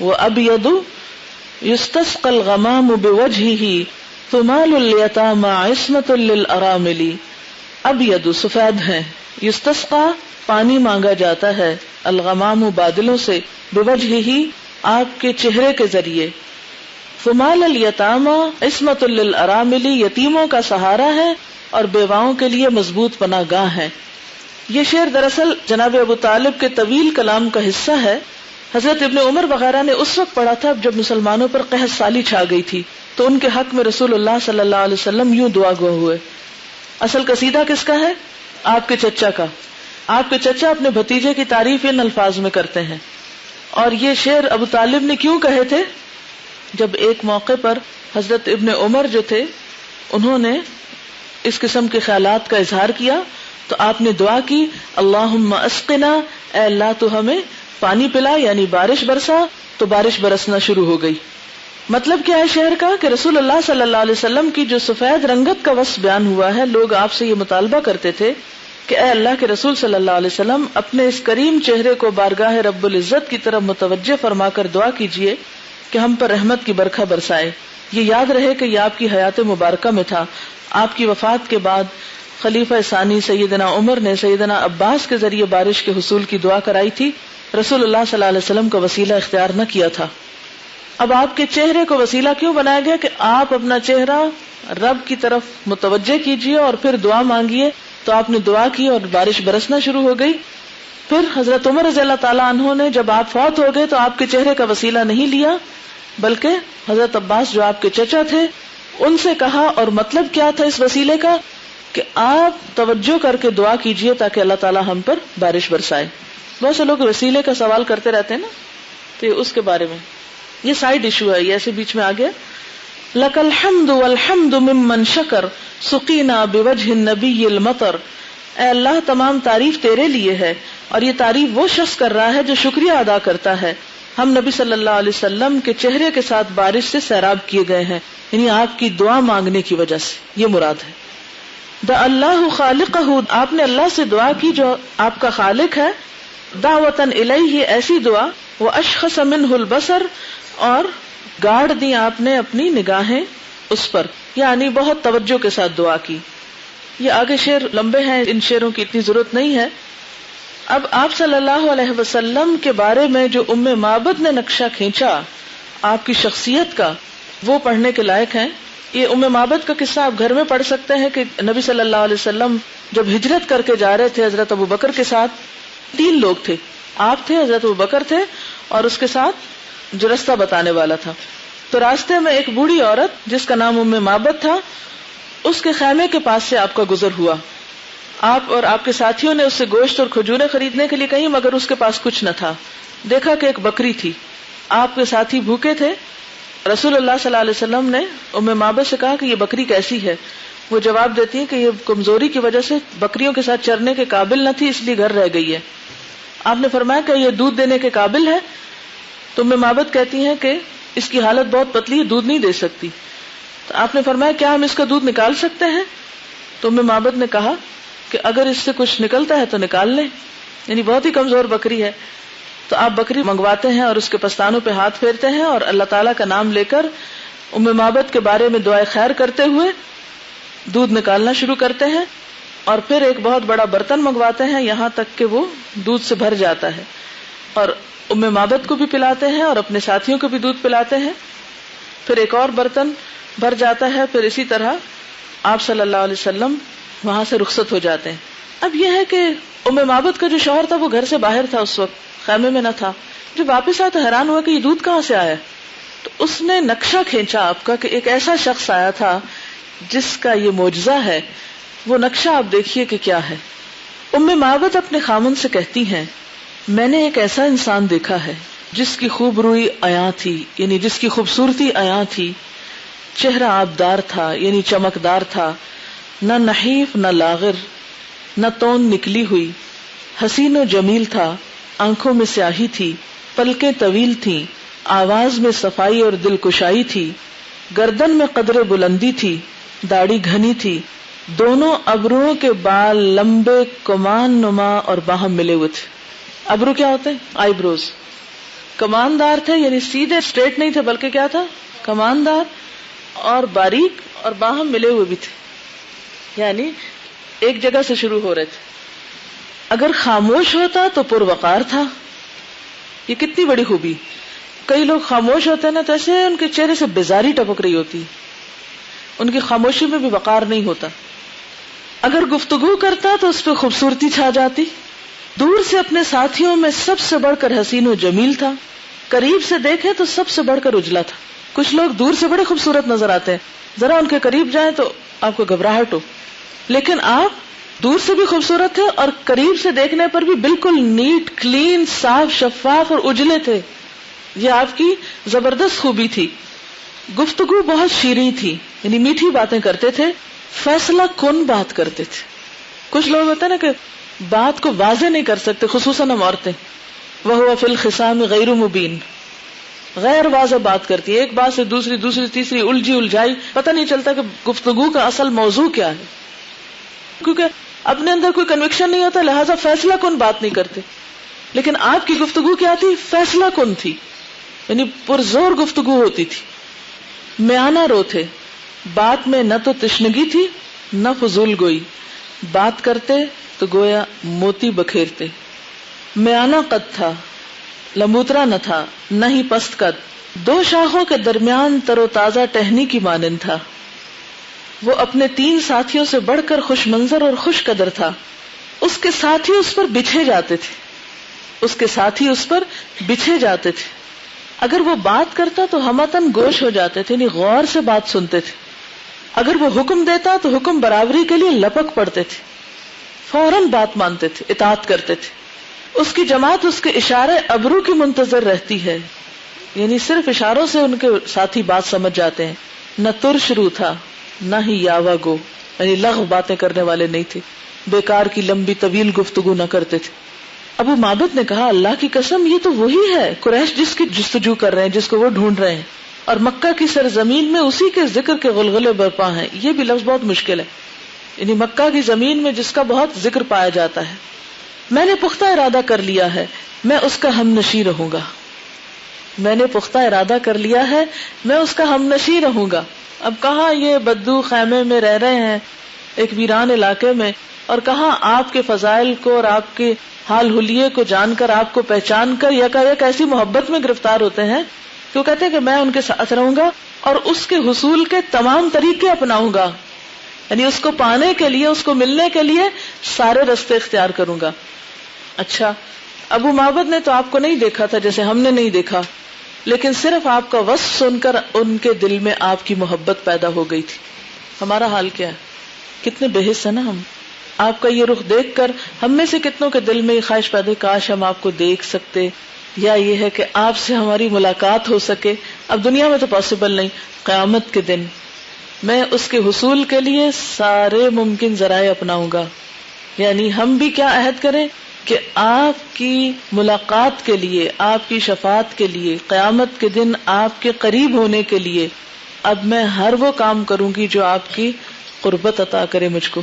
وہ ابیض یستسقى الغمام بوجهه ثمال الیتامى عصمۃ للارامل. ابیض سفید ہیں، یستسقى پانی مانگا جاتا ہے، الغمام بادلوں سے، بوجهه آپ کے چہرے کے ذریعے. ثمال الیتامى عصمۃ للارامل یتیموں کا سہارا ہے اور بیواؤں کے لیے مضبوط پناہ گاہ ہے. یہ شعر دراصل جناب ابو طالب کے طویل کلام کا حصہ ہے. حضرت ابن عمر وغیرہ نے اس وقت پڑھا تھا جب مسلمانوں پر قحط سالی چھا گئی تھی، تو ان کے حق میں رسول اللہ صلی اللہ علیہ وسلم یوں دعا گو ہوئے. اصل قصیدہ کس کا ہے؟ آپ کے چچا کا. آپ کے چچا اپنے بھتیجے کی تعریف ان الفاظ میں کرتے ہیں. اور یہ شعر ابو طالب نے کیوں کہے تھے؟ جب ایک موقع پر حضرت ابن عمر جو تھے انہوں نے اس قسم کے خیالات کا اظہار کیا تو آپ نے دعا کی، اللہم اسقنا، اے اللہ تو ہمیں پانی پلا، یعنی بارش برسا. تو بارش برسنا شروع ہو گئی. مطلب کیا ہے شعر کا؟ کہ رسول اللہ صلی اللہ علیہ وسلم کی جو سفید رنگت کا وصف بیان ہوا ہے، لوگ آپ سے یہ مطالبہ کرتے تھے کہ اے اللہ کے رسول صلی اللہ علیہ وسلم اپنے اس کریم چہرے کو بارگاہ رب العزت کی طرف متوجہ فرما کر دعا کیجئے کہ ہم پر رحمت کی برکھا برسائے. یہ یاد رہے کہ یہ آپ کی حیات مبارکہ میں تھا. آپ کی وفات کے بعد خلیفہ ثانی سیدنا عمر نے سیدنا عباس کے ذریعے بارش کے حصول کی دعا کرائی تھی. رسول اللہ صلی اللہ علیہ وسلم کا وسیلہ اختیار نہ کیا تھا. اب آپ کے چہرے کو وسیلہ کیوں بنایا گیا؟ کہ آپ اپنا چہرہ رب کی طرف متوجہ کیجئے اور پھر دعا مانگیے. تو آپ نے دعا کی اور بارش برسنا شروع ہو گئی. پھر حضرت عمر رضی اللہ تعالیٰ عنہ نے جب آپ فوت ہو گئے تو آپ کے چہرے کا وسیلہ نہیں لیا بلکہ حضرت عباس جو آپ کے چچا تھے ان سے کہا. اور مطلب کیا تھا اس وسیلے کا؟ کہ آپ توجہ کر کے دعا کیجئے تاکہ اللہ تعالیٰ ہم پر بارش برسائے. بہت سے لوگ وسیلے کا سوال کرتے رہتے ہیں نا, تو اس کے بارے میں یہ سائیڈ ایشو ہے, یہ ایسے بیچ میں آ گیا. لک الحمد والحمد ممن شکر سقینا بوجہ النبی المطر. اے اللہ تمام تعریف تیرے لیے ہے اور یہ تعریف وہ شخص کر رہا ہے جو شکریہ ادا کرتا ہے. ہم نبی صلی اللہ علیہ وسلم کے چہرے کے ساتھ بارش سے سیراب کیے گئے ہیں, یعنی آپ کی دعا مانگنے کی وجہ سے, یہ مراد ہے. دعا اللہ خالقہ, آپ نے اللہ سے دعا کی جو آپ کا خالق ہے. دعوتاً الیہ, ایسی دعا. واشخص منہ البصر, اور گاڑ دی آپ نے اپنی نگاہیں اس پر, یعنی بہت توجہ کے ساتھ دعا کی. یہ آگے شعر لمبے ہیں, ان شعروں کی اتنی ضرورت نہیں ہے. اب آپ صلی اللہ علیہ وسلم کے بارے میں جو ام معبد نے نقشہ کھینچا آپ کی شخصیت کا, وہ پڑھنے کے لائق ہیں. یہ ام معبد کا قصہ آپ گھر میں پڑھ سکتے ہیں کہ نبی صلی اللہ علیہ وسلم جب ہجرت کر کے جا رہے تھے حضرت ابو بکر کے ساتھ, 3 لوگ تھے, آپ تھے, حضرت ابو بکر تھے, اور اس کے ساتھ جو رستہ بتانے والا تھا. تو راستے میں ایک بوڑھی عورت جس کا نام ام معبد تھا, اس کے خیمے کے پاس سے آپ کا گزر ہوا. آپ اور آپ کے ساتھیوں نے اس سے گوشت اور کھجوریں خریدنے کے لیے کہیں, مگر اس کے پاس کچھ نہ تھا. دیکھا کہ ایک بکری تھی, آپ کے ساتھی بھوکے تھے. رسول اللہ صلی اللہ علیہ وسلم نے ام معبد سے کہا کہ یہ بکری کیسی ہے؟ وہ جواب دیتی ہے کہ یہ کمزوری کی وجہ سے بکریوں کے ساتھ چرنے کے قابل نہ تھی, اس لیے گھر رہ گئی ہے. آپ نے فرمایا کہ یہ دودھ دینے کے قابل ہے؟ تو ام معبد کہتی ہیں کہ اس کی حالت بہت پتلی ہے, دودھ نہیں دے سکتی. تو آپ نے فرمایا کیا ہم اس کا دودھ نکال سکتے ہیں؟ تو ام معبد نے کہا کہ اگر اس سے کچھ نکلتا ہے تو نکال لیں, یعنی بہت ہی کمزور بکری ہے. تو آپ بکری منگواتے ہیں اور اس کے پستانوں پہ ہاتھ پھیرتے ہیں اور اللہ تعالیٰ کا نام لے کر ام معبد کے بارے میں دعائے خیر کرتے ہوئے دودھ نکالنا شروع کرتے ہیں. اور پھر ایک بہت بڑا برتن منگواتے ہیں یہاں تک کہ وہ دودھ سے بھر جاتا ہے, اور ام معبد کو بھی پلاتے ہیں اور اپنے ساتھیوں کو بھی دودھ پلاتے ہیں. پھر ایک اور برتن بھر جاتا ہے. پھر اسی طرح آپ صلی اللہ علیہ وسلم وہاں سے رخصت ہو جاتے ہیں. اب یہ ہے کہ ام معبد کا جو شوہر تھا وہ گھر سے باہر تھا, اس وقت خیمے میں نہ تھا. جب واپس آیا تو حیران ہوا کہ یہ دودھ کہاں سے آیا. تو اس نے نقشہ کھینچا آپ کا کہ ایک ایسا شخص آیا تھا جس کا یہ معجزہ ہے. وہ نقشہ آپ دیکھیے کہ کیا ہے. ام معبد اپنے خامن سے کہتی ہیں, میں نے ایک ایسا انسان دیکھا ہے جس کی خوب روئی عیاں تھی, یعنی جس کی خوبصورتی عیاں تھی. چہرہ آبدار تھا, یعنی چمکدار تھا, نہ نحیف نہ لاغر, نہ توند نکلی ہوئی. حسین و جمیل تھا, آنکھوں میں سیاہی تھی, پلکیں طویل تھیں, آواز میں صفائی اور دلکشائی تھی, گردن میں قدر بلندی تھی, داڑھی گھنی تھی, دونوں ابروؤں کے بال لمبے کمان نما اور باہم ملے ہوئے تھے. ابرو کیا ہوتے ہیں؟ آئی بروز. کماندار تھے, یعنی سیدھے اسٹریٹ نہیں تھے بلکہ کیا تھا؟ کماندار, اور باریک اور باہم ملے ہوئے بھی تھے, یعنی ایک جگہ سے شروع ہو رہے تھے. اگر خاموش ہوتا تو پروقار تھا. یہ کتنی بڑی خوبی. کئی لوگ خاموش ہوتے ہیں نا تو ایسے ان کے چہرے سے بیزاری ٹپک رہی ہوتی, ان کی خاموشی میں بھی وقار نہیں ہوتا. اگر گفتگو کرتا تو اس پہ خوبصورتی چھا جاتی. دور سے اپنے ساتھیوں میں سب سے بڑھ کر حسین و جمیل تھا, قریب سے دیکھے تو سب سے بڑھ کر اجلا تھا. کچھ لوگ دور سے بڑے خوبصورت نظر آتے ہیں, ذرا ان کے قریب جائیں تو آپ کو گھبراہٹ ہو, لیکن آپ دور سے بھی خوبصورت تھے اور قریب سے دیکھنے پر بھی بالکل نیٹ, کلین, صاف, شفاف اور اجلے تھے. یہ آپ کی زبردست خوبی تھی. گفتگو بہت شیریں تھی, یعنی میٹھی باتیں کرتے تھے, فیصلہ کن بات کرتے تھے. کچھ لوگ ہوتے ہیں نا کہ بات کو واضح نہیں کر سکتے, خصوصاً ہم عورتیں. وَهُوَ فِي الْخِصَامِ غَيْرُ مُبِينٍ, غیر واضح بات کرتی ہے, ایک بات سے دوسری, دوسری تیسری, الجھی الجھائی, پتہ نہیں چلتا کہ گفتگو کا اصل موضوع کیا ہے, کیونکہ اپنے اندر کوئی کنوکشن نہیں ہوتا, لہٰذا فیصلہ کن بات نہیں کرتے. لیکن آپ کی گفتگو کیا تھی؟ فیصلہ کن تھی, یعنی پرزور گفتگو ہوتی تھی. میانہ رو تھے, بات میں نہ تو تشنگی تھی نہ فضول گوئی, بات کرتے تو گویا موتی بکھیرتے. میانہ قد تھا, لمبوترا نہ تھا, نہ ہی پست قد, دو شاخوں کے درمیان تر و تازہ ٹہنی کی مانند تھا. وہ اپنے 3 ساتھیوں سے بڑھ کر خوش منظر اور خوش قدر تھا. اس کے ساتھی اس پر بچھے جاتے تھے. اس کے ساتھی اس پر بچھے جاتے تھے. اگر وہ بات کرتا تو ہمتن گوش ہو جاتے تھے، یعنی غور سے بات سنتے تھے. اگر وہ حکم دیتا تو حکم برابری کے لیے لپک پڑتے تھے، فوراً بات مانتے تھے، اطاعت کرتے تھے. اس کی جماعت اس کے اشارے ابرو کی منتظر رہتی ہے، یعنی صرف اشاروں سے ان کے ساتھی بات سمجھ جاتے ہیں. نہ ترش رو تھا نہ ہی یاوا گو، یعنی لغو باتیں کرنے والے نہیں تھے، بیکار کی لمبی طویل گفتگو نہ کرتے تھے. ابو معبد نے کہا اللہ کی قسم یہ تو وہی ہے قریش جس کی جستجو کر رہے ہیں، جس کو وہ ڈھونڈ رہے ہیں، اور مکہ کی سرزمین میں اسی کے ذکر کے غلغلے برپا ہیں. یہ بھی لفظ بہت مشکل ہے، یعنی مکہ کی زمین میں جس کا بہت ذکر پایا جاتا ہے. میں نے پختہ ارادہ کر لیا ہے میں اس کا ہم نشیں رہوں گا. میں نے پختہ ارادہ کر لیا ہے میں اس کا ہم نشیں رہوں گا. اب کہاں یہ بدو خیمے میں رہ رہے ہیں ایک ویران علاقے میں، اور کہاں آپ کے فضائل کو اور آپ کے حال حلیے کو جان کر، آپ کو پہچان کر یک ایسی محبت میں گرفتار ہوتے ہیں کہ وہ کہتے ہیں کہ میں ان کے ساتھ رہوں گا اور اس کے حصول کے تمام طریقے اپناؤں گا، یعنی اس کو پانے کے لیے، اس کو ملنے کے لیے سارے راستے اختیار کروں گا. اچھا، ابو معبد نے تو آپ کو نہیں دیکھا تھا جیسے ہم نے نہیں دیکھا، لیکن صرف آپ کا وصف سن کر ان کے دل میں آپ کی محبت پیدا ہو گئی تھی. ہمارا حال کیا ہے؟ کتنے بے حس ہیں نا ہم. آپ کا یہ رخ دیکھ کر ہم میں سے کتنوں کے دل میں یہ خواہش پیدا، کاش ہم آپ کو دیکھ سکتے، یا یہ ہے کہ آپ سے ہماری ملاقات ہو سکے. اب دنیا میں تو پاسبل نہیں، قیامت کے دن میں اس کے حصول کے لیے سارے ممکن ذرائع اپناؤں گا. یعنی ہم بھی کیا عہد کریں کہ آپ کی ملاقات کے لیے، آپ کی شفاعت کے لیے، قیامت کے دن آپ کے قریب ہونے کے لیے اب میں ہر وہ کام کروں گی جو آپ کی قربت عطا کرے مجھ کو.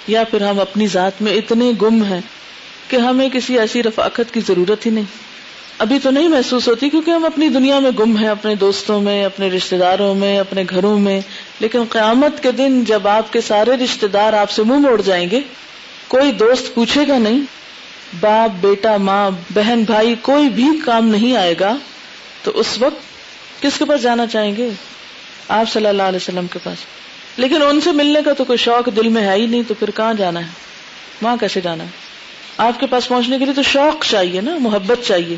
یا پھر ہم اپنی ذات میں اتنے گم ہیں کہ ہمیں کسی ایسی رفاقت کی ضرورت ہی نہیں. ابھی تو نہیں محسوس ہوتی کیونکہ ہم اپنی دنیا میں گم ہیں، اپنے دوستوں میں، اپنے رشتہ داروں میں، اپنے گھروں میں. لیکن قیامت کے دن جب آپ کے سارے رشتہ دار آپ سے منہ موڑ جائیں گے، کوئی دوست پوچھے گا نہیں، باپ بیٹا ماں بہن بھائی کوئی بھی کام نہیں آئے گا، تو اس وقت کس کے پاس جانا چاہیں گے؟ آپ صلی اللہ علیہ وسلم کے پاس. لیکن ان سے ملنے کا تو کوئی شوق دل میں ہے ہی نہیں، تو پھر کہاں جانا ہے؟ وہاں کیسے جانا ہے؟ آپ کے پاس پہنچنے کے لیے تو شوق چاہیے نا، محبت چاہیے.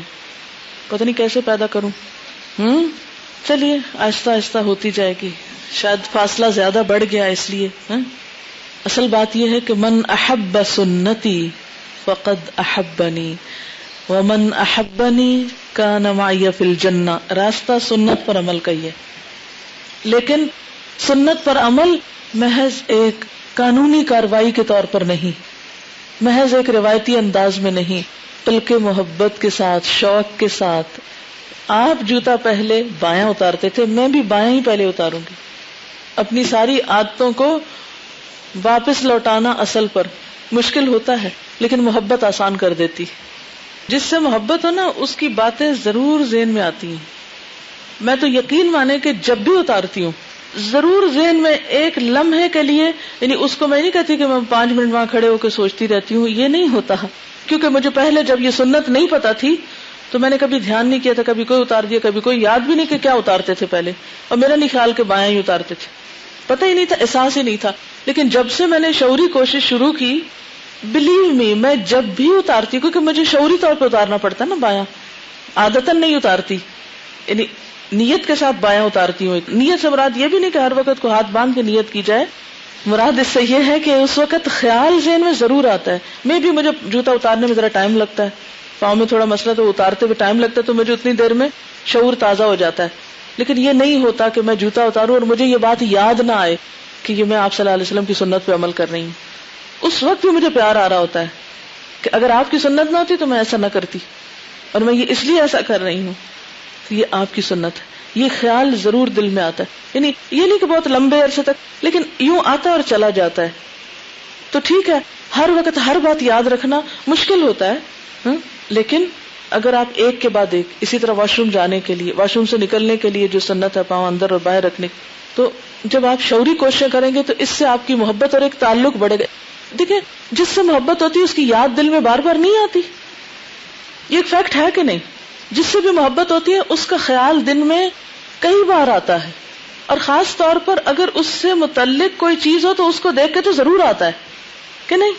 پتہ نہیں کیسے پیدا کروں. چلیے آہستہ آہستہ ہوتی جائے گی، شاید فاصلہ زیادہ بڑھ گیا اس لیے. اصل بات یہ ہے کہ من احب سنتی فقد احبنی ومن احبنی کان معی فی الجنہ. راستہ سنت پر عمل کا ہی ہے، لیکن سنت پر عمل محض ایک قانونی کاروائی کے طور پر نہیں، محض ایک روایتی انداز میں نہیں، بلکہ محبت کے ساتھ، شوق کے ساتھ. آپ جوتا پہلے بایاں اتارتے تھے، میں بھی بایاں ہی پہلے اتاروں گی. اپنی ساری عادتوں کو واپس لوٹانا اصل پر مشکل ہوتا ہے، لیکن محبت آسان کر دیتی. جس سے محبت ہو نا اس کی باتیں ضرور ذہن میں آتی ہیں. میں تو یقین مانے کہ جب بھی اتارتی ہوں ضرور ذہن میں ایک لمحے کے لیے، یعنی اس کو میں نہیں کہتی کہ میں 5 منٹ وہاں کھڑے ہو کے سوچتی رہتی ہوں، یہ نہیں ہوتا. کیونکہ مجھے پہلے جب یہ سنت نہیں پتا تھی تو میں نے کبھی دھیان نہیں کیا تھا، کبھی کوئی اتار دیا، کبھی کوئی یاد بھی نہیں کہ کیا اتارتے تھے پہلے، اور میرا نہیں خیال کہ بایاں ہی اتارتے تھے، پتہ ہی نہیں تھا، احساس ہی نہیں تھا. لیکن جب سے میں نے شعوری کوشش شروع کی، بلیو می، میں جب بھی اتارتی، کیونکہ مجھے شعوری طور پہ اتارنا پڑتا نا بایاں، عادتاً نہیں اتارتی، یعنی نیت کے ساتھ بایاں اتارتی ہوں. نیت سے مراد یہ بھی نہیں کہ ہر وقت کو ہاتھ باندھ کے نیت کی جائے، مراد اس سے یہ ہے کہ اس وقت خیال ذہن میں ضرور آتا ہے. میں بھی مجھے جوتا اتارنے میں ذرا ٹائم لگتا ہے، پاؤں میں تھوڑا مسئلہ تو اتارتے ہوئے ٹائم لگتا ہے، تو مجھے اتنی دیر میں شعور تازہ ہو جاتا ہے. لیکن یہ نہیں ہوتا کہ میں جوتا اتاروں اور مجھے یہ بات یاد نہ آئے کہ یہ میں آپ صلی اللہ علیہ وسلم کی سنت پہ عمل کر رہی ہوں. اس وقت بھی مجھے پیار آ رہا ہوتا ہے کہ اگر آپ کی سنت نہ ہوتی تو میں ایسا نہ کرتی، اور میں یہ اس لیے ایسا کر رہی ہوں کہ یہ آپ کی سنت ہے. یہ خیال ضرور دل میں آتا ہے، یعنی یہ نہیں کہ بہت لمبے عرصے تک، لیکن یوں آتا اور چلا جاتا ہے. تو ٹھیک ہے، ہر وقت ہر بات یاد رکھنا مشکل ہوتا ہے، لیکن اگر آپ ایک کے بعد ایک، اسی طرح واش روم جانے کے لیے، واش روم سے نکلنے کے لیے جو سنت ہے پاؤں اندر اور باہر رکھنے، تو جب آپ شعوری کوششیں کریں گے تو اس سے آپ کی محبت اور ایک تعلق بڑھے گا. دیکھیں، جس سے محبت ہوتی ہے اس کی یاد دل میں بار بار نہیں آتی. یہ ایک فیکٹ ہے کہ نہیں؟ جس سے بھی محبت ہوتی ہے اس کا خیال دن میں کئی بار آتا ہے، اور خاص طور پر اگر اس سے متعلق کوئی چیز ہو تو اس کو دیکھ کے تو ضرور آتا ہے کہ نہیں.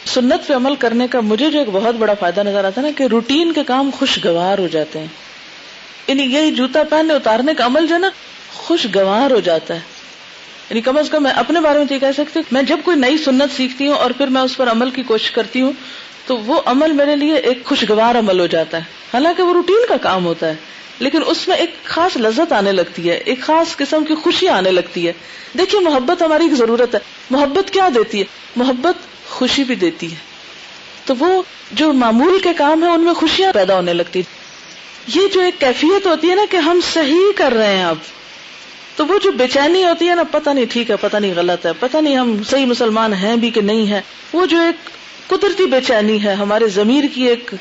سنت پہ عمل کرنے کا مجھے جو ایک بہت بڑا فائدہ نظر آتا ہے نا کہ روٹین کے کام خوشگوار ہو جاتے ہیں. یعنی یہی جوتا پہننے اتارنے کا عمل جو ہے نا خوشگوار ہو جاتا ہے. یعنی کم از کم میں اپنے بارے میں تو یہ کہہ سکتی ہوں، میں جب کوئی نئی سنت سیکھتی ہوں اور پھر میں اس پر عمل کی کوشش کرتی ہوں تو وہ عمل میرے لیے ایک خوشگوار عمل ہو جاتا ہے. حالانکہ وہ روٹین کا کام ہوتا ہے لیکن اس میں ایک خاص لذت آنے لگتی ہے، ایک خاص قسم کی خوشی آنے لگتی ہے. دیکھیے محبت ہماری ایک ضرورت ہے. محبت کیا دیتی ہے؟ محبت خوشی بھی دیتی ہے. تو وہ جو معمول کے کام ہیں ان میں خوشیاں پیدا ہونے لگتی. یہ جو ایک کیفیت ہوتی ہے نا کہ ہم صحیح کر رہے ہیں اب، تو وہ جو بے چینی ہوتی ہے نا، پتہ نہیں ٹھیک ہے پتہ نہیں غلط ہے، پتہ نہیں ہم صحیح مسلمان ہیں بھی کہ نہیں ہے، وہ جو ایک قدرتی بے چینی ہے، ہمارے ضمیر کی ایک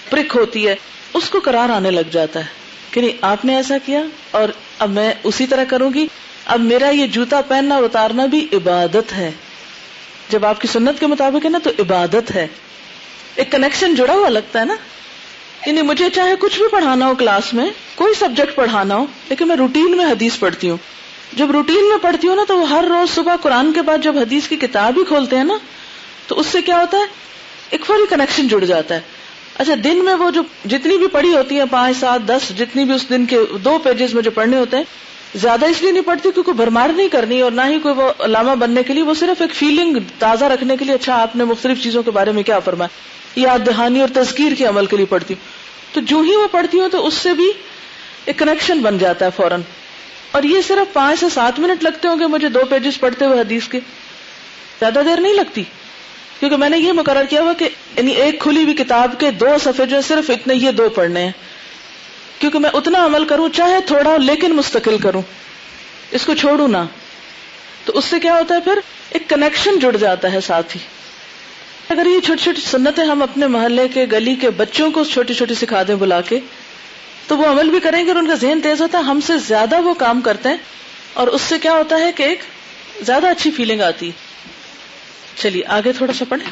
پرک ہوتی ہے، اس کو قرار آنے لگ جاتا ہے کہ نہیں آپ نے ایسا کیا اور اب میں اسی طرح کروں گی. اب میرا یہ جوتا پہننا اور اتارنا بھی عبادت ہے. جب آپ کی سنت کے مطابق ہے نا تو عبادت ہے. ایک کنیکشن جڑا ہوا لگتا ہے نا. یعنی مجھے چاہے کچھ بھی پڑھانا ہو کلاس میں، کوئی سبجیکٹ پڑھانا ہو، لیکن میں روٹین میں حدیث پڑھتی ہوں. جب روٹین میں پڑھتی ہوں نا تو وہ ہر روز صبح قرآن کے بعد جب حدیث کی کتاب ہی کھولتے ہیں نا تو اس سے کیا ہوتا ہے، ایک فوری کنیکشن جڑ جاتا ہے. اچھا دن میں وہ جو جتنی بھی پڑھی ہوتی ہیں 5 7 10 جتنی بھی اس دن کے 2 پیجز مجھے پڑھنے ہوتے ہیں، زیادہ اس لیے نہیں پڑھتی کیونکہ بھرمار نہیں کرنی اور نہ ہی کوئی وہ علامہ بننے کے لیے، وہ صرف ایک فیلنگ تازہ رکھنے کے لیے اچھا آپ نے مختلف چیزوں کے بارے میں کیا فرمایا، یاد دہانی اور تذکیر کے عمل کے لیے پڑھتی ہوں. تو جو ہی وہ پڑھتی ہوں تو اس سے بھی ایک کنیکشن بن جاتا ہے فوراً. اور یہ صرف 5 سے 7 منٹ لگتے ہوں گے مجھے 2 پیجز پڑھتے ہوئے حدیث کے، زیادہ دیر نہیں لگتی. کیونکہ میں نے یہ مقرر کیا ہوا کہ یعنی ایک کھلی ہوئی کتاب کے 2 صفحے جو صرف اتنے یہ 2 پڑھنے ہیں، کیونکہ میں اتنا عمل کروں چاہے تھوڑا لیکن مستقل کروں، اس کو چھوڑوں نہ. تو اس سے کیا ہوتا ہے پھر ایک کنیکشن جڑ جاتا ہے ساتھ ہی. اگر یہ چھوٹی چھوٹی سنتیں ہم اپنے محلے کے گلی کے بچوں کو چھوٹی چھوٹی سکھا دیں بلا کے تو وہ عمل بھی کریں گے اور ان کا ذہن تیز ہوتا ہے، ہم سے زیادہ وہ کام کرتے ہیں اور اس سے کیا ہوتا ہے کہ ایک زیادہ اچھی فیلنگ آتی ہے. چلیے آگے تھوڑا سا پڑھیں.